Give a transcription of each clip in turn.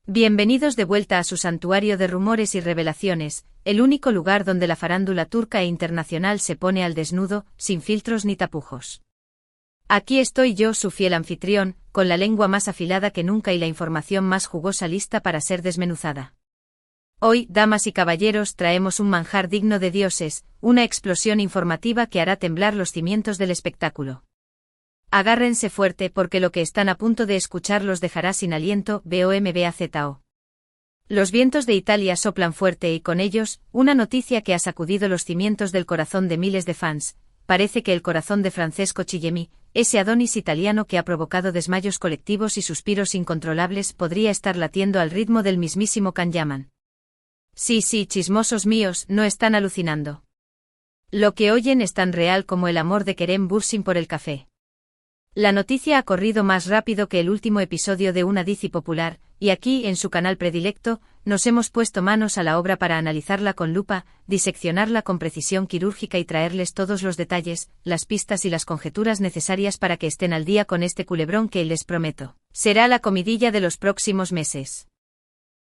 Bienvenidos de vuelta a su santuario de rumores y revelaciones, el único lugar donde la farándula turca e internacional se pone al desnudo, sin filtros ni tapujos. Aquí estoy yo, su fiel anfitrión, con la lengua más afilada que nunca y la información más jugosa lista para ser desmenuzada. Hoy, damas y caballeros, traemos un manjar digno de dioses, una explosión informativa que hará temblar los cimientos del espectáculo. Agárrense fuerte porque lo que están a punto de escuchar los dejará sin aliento. BOMBAZO. Los vientos de Italia soplan fuerte y con ellos, una noticia que ha sacudido los cimientos del corazón de miles de fans. Parece que el corazón de Francesco Chillemi, ese Adonis italiano que ha provocado desmayos colectivos y suspiros incontrolables, podría estar latiendo al ritmo del mismísimo Can Yaman. Sí, chismosos míos, no están alucinando. Lo que oyen es tan real como el amor de Kerem Bürsin por el café. La noticia ha corrido más rápido que el último episodio de una Disney popular, y aquí, en su canal predilecto, nos hemos puesto manos a la obra para analizarla con lupa, diseccionarla con precisión quirúrgica y traerles todos los detalles, las pistas y las conjeturas necesarias para que estén al día con este culebrón que, les prometo, será la comidilla de los próximos meses.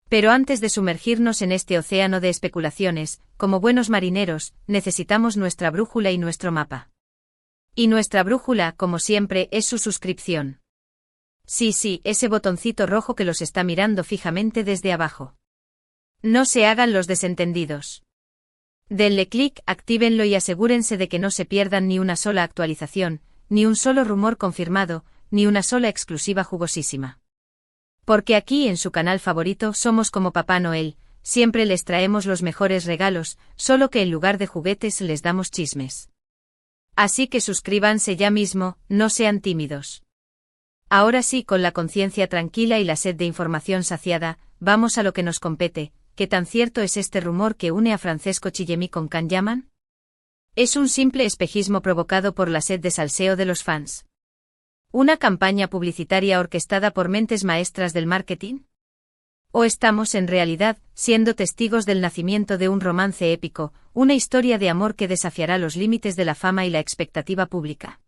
Pero antes de sumergirnos en este océano de especulaciones, como buenos marineros, necesitamos nuestra brújula y nuestro mapa. Y nuestra brújula, como siempre, es su suscripción. Sí, ese botoncito rojo que los está mirando fijamente desde abajo. No se hagan los desentendidos. Denle clic, actívenlo y asegúrense de que no se pierdan ni una sola actualización, ni un solo rumor confirmado, ni una sola exclusiva jugosísima. Porque aquí en su canal favorito somos como Papá Noel, siempre les traemos los mejores regalos, solo que en lugar de juguetes les damos chismes. Así que suscríbanse ya mismo, no sean tímidos. Ahora sí, con la conciencia tranquila y la sed de información saciada, vamos a lo que nos compete. ¿Qué tan cierto es este rumor que une a Francesco Chillemi con Can Yaman? ¿Es un simple espejismo provocado por la sed de salseo de los fans? ¿Una campaña publicitaria orquestada por mentes maestras del marketing? ¿O estamos en realidad siendo testigos del nacimiento de un romance épico, una historia de amor que desafiará los límites de la fama y la expectativa pública?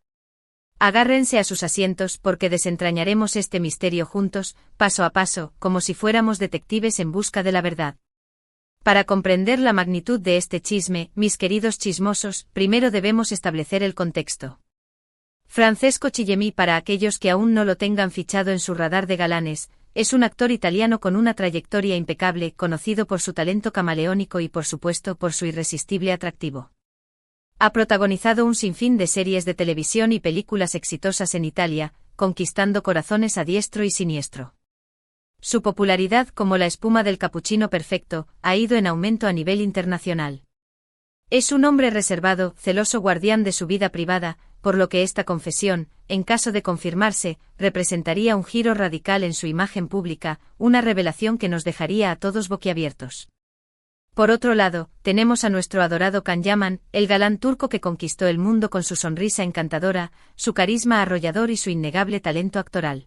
Agárrense a sus asientos porque desentrañaremos este misterio juntos, paso a paso, como si fuéramos detectives en busca de la verdad. Para comprender la magnitud de este chisme, mis queridos chismosos, primero debemos establecer el contexto. Francesco Chillemi, para aquellos que aún no lo tengan fichado en su radar de galanes, es un actor italiano con una trayectoria impecable, conocido por su talento camaleónico y por supuesto por su irresistible atractivo. Ha protagonizado un sinfín de series de televisión y películas exitosas en Italia, conquistando corazones a diestro y siniestro. Su popularidad, como la espuma del capuchino perfecto, ha ido en aumento a nivel internacional. Es un hombre reservado, celoso guardián de su vida privada, por lo que esta confesión, en caso de confirmarse, representaría un giro radical en su imagen pública, una revelación que nos dejaría a todos boquiabiertos. Por otro lado, tenemos a nuestro adorado Can Yaman, el galán turco que conquistó el mundo con su sonrisa encantadora, su carisma arrollador y su innegable talento actoral.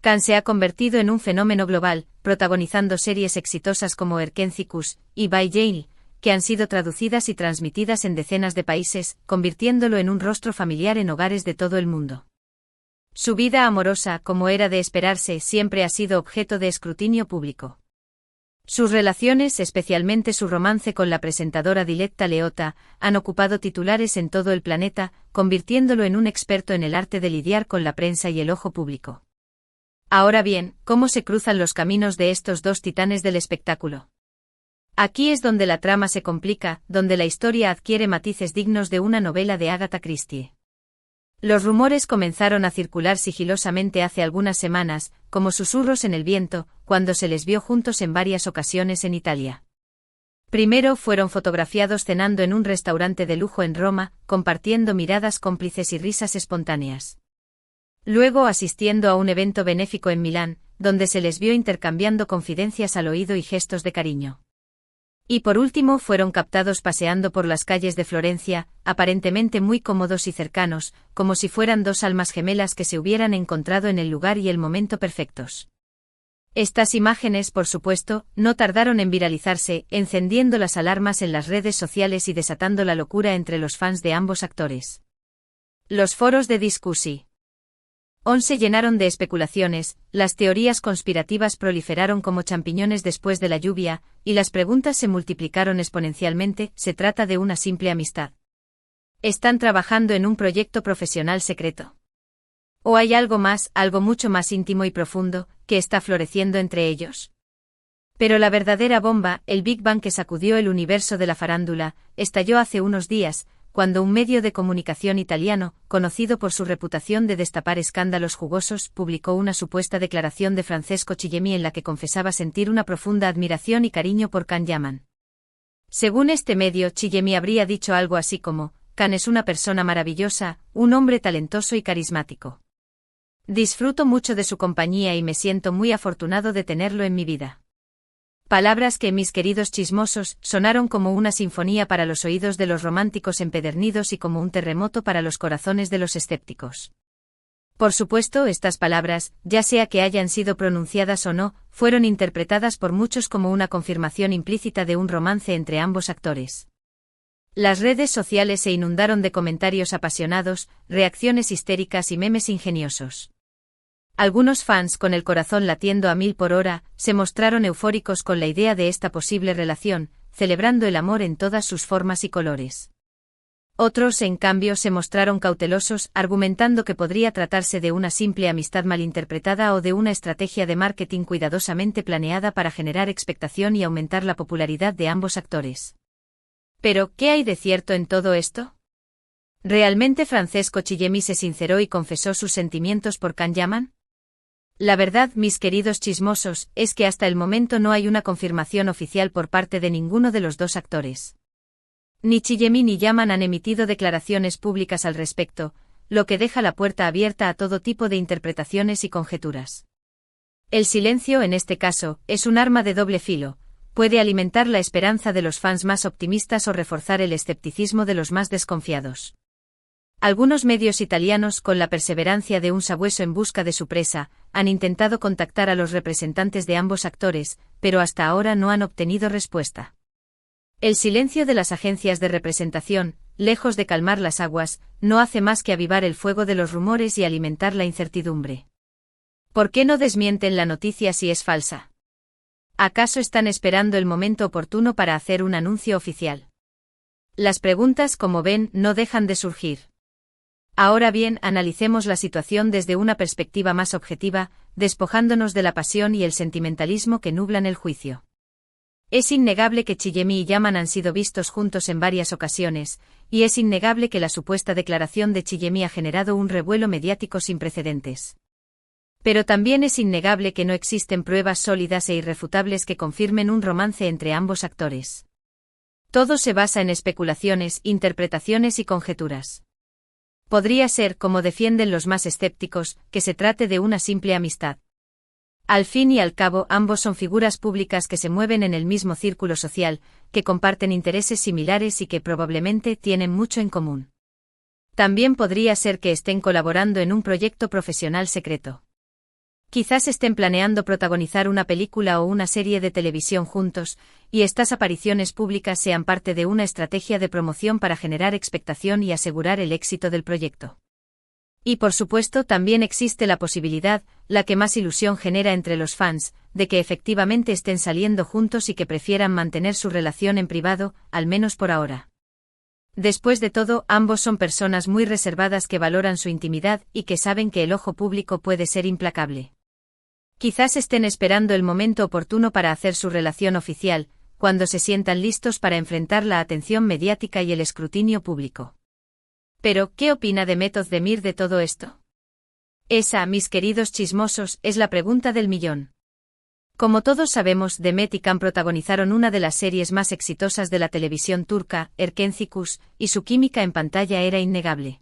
Can se ha convertido en un fenómeno global, protagonizando series exitosas como Erkencikus y Bay Jail, que han sido traducidas y transmitidas en decenas de países, convirtiéndolo en un rostro familiar en hogares de todo el mundo. Su vida amorosa, como era de esperarse, siempre ha sido objeto de escrutinio público. Sus relaciones, especialmente su romance con la presentadora Diletta Leotta, han ocupado titulares en todo el planeta, convirtiéndolo en un experto en el arte de lidiar con la prensa y el ojo público. Ahora bien, ¿cómo se cruzan los caminos de estos dos titanes del espectáculo? Aquí es donde la trama se complica, donde la historia adquiere matices dignos de una novela de Agatha Christie. Los rumores comenzaron a circular sigilosamente hace algunas semanas, como susurros en el viento, cuando se les vio juntos en varias ocasiones en Italia. Primero fueron fotografiados cenando en un restaurante de lujo en Roma, compartiendo miradas cómplices y risas espontáneas. Luego asistiendo a un evento benéfico en Milán, donde se les vio intercambiando confidencias al oído y gestos de cariño. Y por último fueron captados paseando por las calles de Florencia, aparentemente muy cómodos y cercanos, como si fueran dos almas gemelas que se hubieran encontrado en el lugar y el momento perfectos. Estas imágenes, por supuesto, no tardaron en viralizarse, encendiendo las alarmas en las redes sociales y desatando la locura entre los fans de ambos actores. Los foros de discusi. On se llenaron de especulaciones, las teorías conspirativas proliferaron como champiñones después de la lluvia, y las preguntas se multiplicaron exponencialmente. ¿Se trata de una simple amistad? ¿Están trabajando en un proyecto profesional secreto? ¿O hay algo más, algo mucho más íntimo y profundo, que está floreciendo entre ellos? Pero la verdadera bomba, el Big Bang que sacudió el universo de la farándula, estalló hace unos días, cuando un medio de comunicación italiano, conocido por su reputación de destapar escándalos jugosos, publicó una supuesta declaración de Francesco Chillemi en la que confesaba sentir una profunda admiración y cariño por Can Yaman. Según este medio, Chillemi habría dicho algo así como: Can es una persona maravillosa, un hombre talentoso y carismático. Disfruto mucho de su compañía y me siento muy afortunado de tenerlo en mi vida. Palabras que, mis queridos chismosos, sonaron como una sinfonía para los oídos de los románticos empedernidos y como un terremoto para los corazones de los escépticos. Por supuesto, estas palabras, ya sea que hayan sido pronunciadas o no, fueron interpretadas por muchos como una confirmación implícita de un romance entre ambos actores. Las redes sociales se inundaron de comentarios apasionados, reacciones histéricas y memes ingeniosos. Algunos fans, con el corazón latiendo a 1000 por hora, se mostraron eufóricos con la idea de esta posible relación, celebrando el amor en todas sus formas y colores. Otros, en cambio, se mostraron cautelosos, argumentando que podría tratarse de una simple amistad malinterpretada o de una estrategia de marketing cuidadosamente planeada para generar expectación y aumentar la popularidad de ambos actores. Pero, ¿qué hay de cierto en todo esto? ¿Realmente Francesco Chillemi se sinceró y confesó sus sentimientos por Can Yaman? La verdad, mis queridos chismosos, es que hasta el momento no hay una confirmación oficial por parte de ninguno de los dos actores. Ni Chillemi ni Yaman han emitido declaraciones públicas al respecto, lo que deja la puerta abierta a todo tipo de interpretaciones y conjeturas. El silencio, en este caso, es un arma de doble filo, puede alimentar la esperanza de los fans más optimistas o reforzar el escepticismo de los más desconfiados. Algunos medios italianos, con la perseverancia de un sabueso en busca de su presa, han intentado contactar a los representantes de ambos actores, pero hasta ahora no han obtenido respuesta. El silencio de las agencias de representación, lejos de calmar las aguas, no hace más que avivar el fuego de los rumores y alimentar la incertidumbre. ¿Por qué no desmienten la noticia si es falsa? ¿Acaso están esperando el momento oportuno para hacer un anuncio oficial? Las preguntas, como ven, no dejan de surgir. Ahora bien, analicemos la situación desde una perspectiva más objetiva, despojándonos de la pasión y el sentimentalismo que nublan el juicio. Es innegable que Chillemi y Yaman han sido vistos juntos en varias ocasiones, y es innegable que la supuesta declaración de Chillemi ha generado un revuelo mediático sin precedentes. Pero también es innegable que no existen pruebas sólidas e irrefutables que confirmen un romance entre ambos actores. Todo se basa en especulaciones, interpretaciones y conjeturas. Podría ser, como defienden los más escépticos, que se trate de una simple amistad. Al fin y al cabo, ambos son figuras públicas que se mueven en el mismo círculo social, que comparten intereses similares y que probablemente tienen mucho en común. También podría ser que estén colaborando en un proyecto profesional secreto. Quizás estén planeando protagonizar una película o una serie de televisión juntos, y estas apariciones públicas sean parte de una estrategia de promoción para generar expectación y asegurar el éxito del proyecto. Y por supuesto también existe la posibilidad, la que más ilusión genera entre los fans, de que efectivamente estén saliendo juntos y que prefieran mantener su relación en privado, al menos por ahora. Después de todo, ambos son personas muy reservadas que valoran su intimidad y que saben que el ojo público puede ser implacable. Quizás estén esperando el momento oportuno para hacer su relación oficial, cuando se sientan listos para enfrentar la atención mediática y el escrutinio público. Pero, ¿qué opina Demet Özdemir de todo esto? Esa, mis queridos chismosos, es la pregunta del millón. Como todos sabemos, Demet y Can protagonizaron una de las series más exitosas de la televisión turca, Erkencikus, y su química en pantalla era innegable.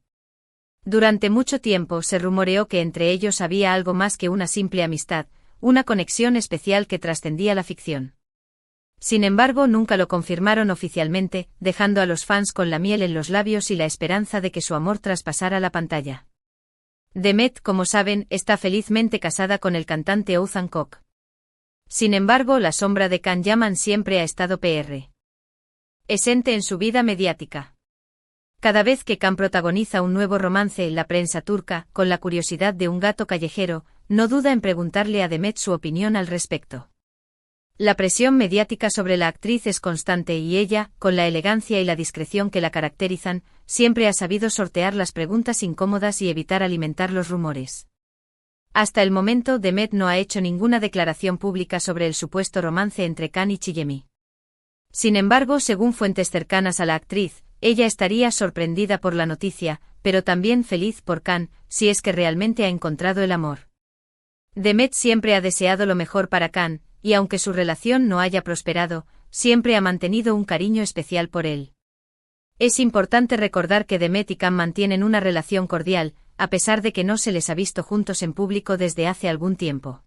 Durante mucho tiempo se rumoreó que entre ellos había algo más que una simple amistad, una conexión especial que trascendía la ficción. Sin embargo, nunca lo confirmaron oficialmente, dejando a los fans con la miel en los labios y la esperanza de que su amor traspasara la pantalla. Demet, como saben, está felizmente casada con el cantante Oğuzhan Koç. Sin embargo, la sombra de Can Yaman siempre ha estado presente en su vida mediática. Cada vez que Can protagoniza un nuevo romance en la prensa turca, con la curiosidad de un gato callejero, no duda en preguntarle a Demet su opinión al respecto. La presión mediática sobre la actriz es constante y ella, con la elegancia y la discreción que la caracterizan, siempre ha sabido sortear las preguntas incómodas y evitar alimentar los rumores. Hasta el momento, Demet no ha hecho ninguna declaración pública sobre el supuesto romance entre Can y Chillemi. Sin embargo, según fuentes cercanas a la actriz, ella estaría sorprendida por la noticia, pero también feliz por Can, si es que realmente ha encontrado el amor. Demet siempre ha deseado lo mejor para Can, y aunque su relación no haya prosperado, siempre ha mantenido un cariño especial por él. Es importante recordar que Demet y Can mantienen una relación cordial, a pesar de que no se les ha visto juntos en público desde hace algún tiempo.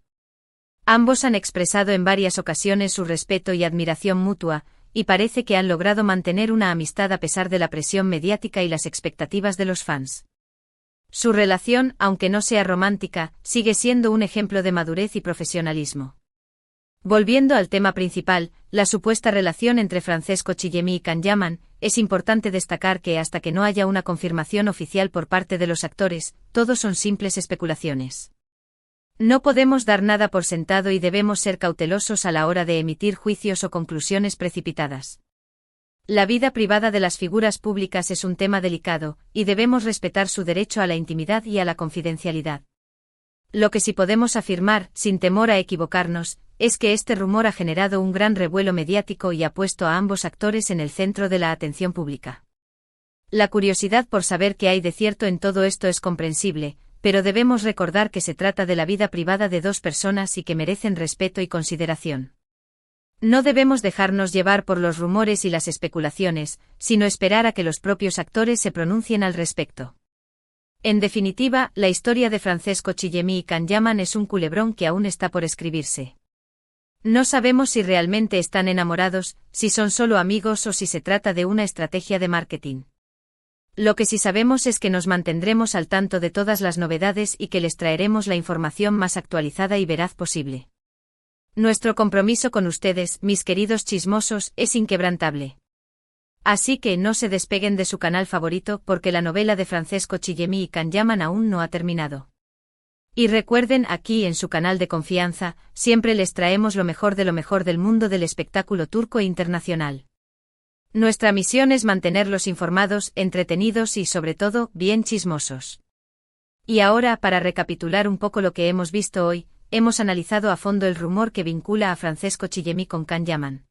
Ambos han expresado en varias ocasiones su respeto y admiración mutua, y parece que han logrado mantener una amistad a pesar de la presión mediática y las expectativas de los fans. Su relación, aunque no sea romántica, sigue siendo un ejemplo de madurez y profesionalismo. Volviendo al tema principal, la supuesta relación entre Francesco Chillemi y Can Yaman, es importante destacar que hasta que no haya una confirmación oficial por parte de los actores, todo son simples especulaciones. No podemos dar nada por sentado y debemos ser cautelosos a la hora de emitir juicios o conclusiones precipitadas. La vida privada de las figuras públicas es un tema delicado, y debemos respetar su derecho a la intimidad y a la confidencialidad. Lo que sí podemos afirmar, sin temor a equivocarnos, es que este rumor ha generado un gran revuelo mediático y ha puesto a ambos actores en el centro de la atención pública. La curiosidad por saber qué hay de cierto en todo esto es comprensible, pero debemos recordar que se trata de la vida privada de dos personas y que merecen respeto y consideración. No debemos dejarnos llevar por los rumores y las especulaciones, sino esperar a que los propios actores se pronuncien al respecto. En definitiva, la historia de Francesco Chillemi y Can Yaman es un culebrón que aún está por escribirse. No sabemos si realmente están enamorados, si son solo amigos o si se trata de una estrategia de marketing. Lo que sí sabemos es que nos mantendremos al tanto de todas las novedades y que les traeremos la información más actualizada y veraz posible. Nuestro compromiso con ustedes, mis queridos chismosos, es inquebrantable. Así que no se despeguen de su canal favorito porque la novela de Francesco Chillemi y Can Yaman aún no ha terminado. Y recuerden, aquí en su canal de confianza, siempre les traemos lo mejor del mundo del espectáculo turco e internacional. Nuestra misión es mantenerlos informados, entretenidos y sobre todo, bien chismosos. Y ahora, para recapitular un poco lo que hemos visto hoy, hemos analizado a fondo el rumor que vincula a Francesco Chillemi con Can Yaman.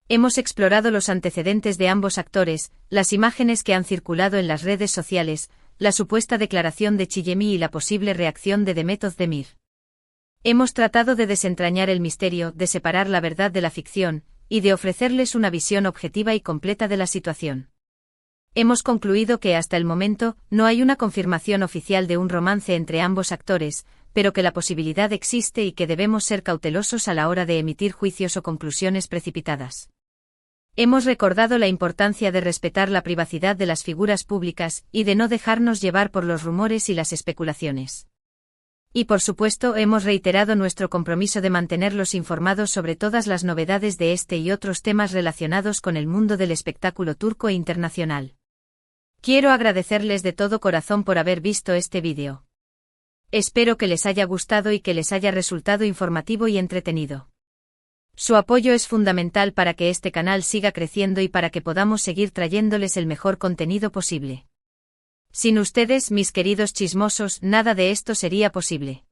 Hemos explorado los antecedentes de ambos actores, las imágenes que han circulado en las redes sociales, la supuesta declaración de Chillemi y la posible reacción de Demet Özdemir. Hemos tratado de desentrañar el misterio, de separar la verdad de la ficción, y de ofrecerles una visión objetiva y completa de la situación. Hemos concluido que hasta el momento no hay una confirmación oficial de un romance entre ambos actores, pero que la posibilidad existe y que debemos ser cautelosos a la hora de emitir juicios o conclusiones precipitadas. Hemos recordado la importancia de respetar la privacidad de las figuras públicas y de no dejarnos llevar por los rumores y las especulaciones. Y por supuesto hemos reiterado nuestro compromiso de mantenerlos informados sobre todas las novedades de este y otros temas relacionados con el mundo del espectáculo turco e internacional. Quiero agradecerles de todo corazón por haber visto este vídeo. Espero que les haya gustado y que les haya resultado informativo y entretenido. Su apoyo es fundamental para que este canal siga creciendo y para que podamos seguir trayéndoles el mejor contenido posible. Sin ustedes, mis queridos chismosos, nada de esto sería posible.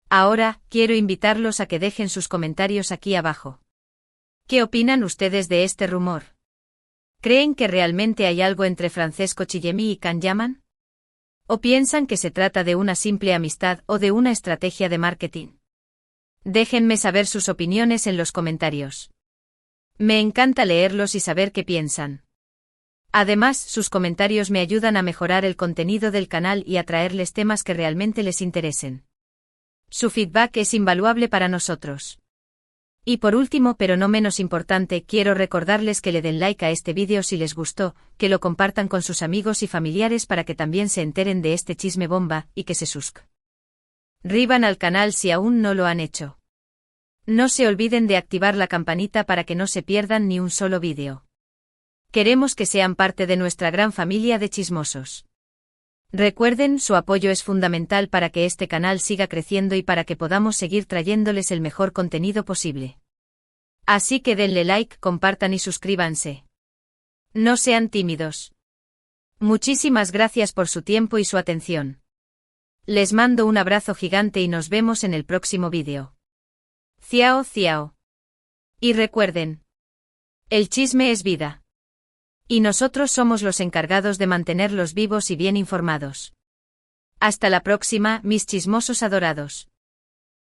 Ahora, quiero invitarlos a que dejen sus comentarios aquí abajo. ¿Qué opinan ustedes de este rumor? ¿Creen que realmente hay algo entre Francesco Chillemi y Can Yaman? ¿O piensan que se trata de una simple amistad o de una estrategia de marketing? Déjenme saber sus opiniones en los comentarios. Me encanta leerlos y saber qué piensan. Además, sus comentarios me ayudan a mejorar el contenido del canal y a traerles temas que realmente les interesen. Su feedback es invaluable para nosotros. Y por último, pero no menos importante, quiero recordarles que le den like a este vídeo si les gustó, que lo compartan con sus amigos y familiares para que también se enteren de este chisme bomba, y que se suscriban al canal si aún no lo han hecho. No se olviden de activar la campanita para que no se pierdan ni un solo vídeo. Queremos que sean parte de nuestra gran familia de chismosos. Recuerden, su apoyo es fundamental para que este canal siga creciendo y para que podamos seguir trayéndoles el mejor contenido posible. Así que denle like, compartan y suscríbanse. No sean tímidos. Muchísimas gracias por su tiempo y su atención. Les mando un abrazo gigante y nos vemos en el próximo vídeo. Ciao, ciao. Y recuerden, el chisme es vida. Y nosotros somos los encargados de mantenerlos vivos y bien informados. Hasta la próxima, mis chismosos adorados.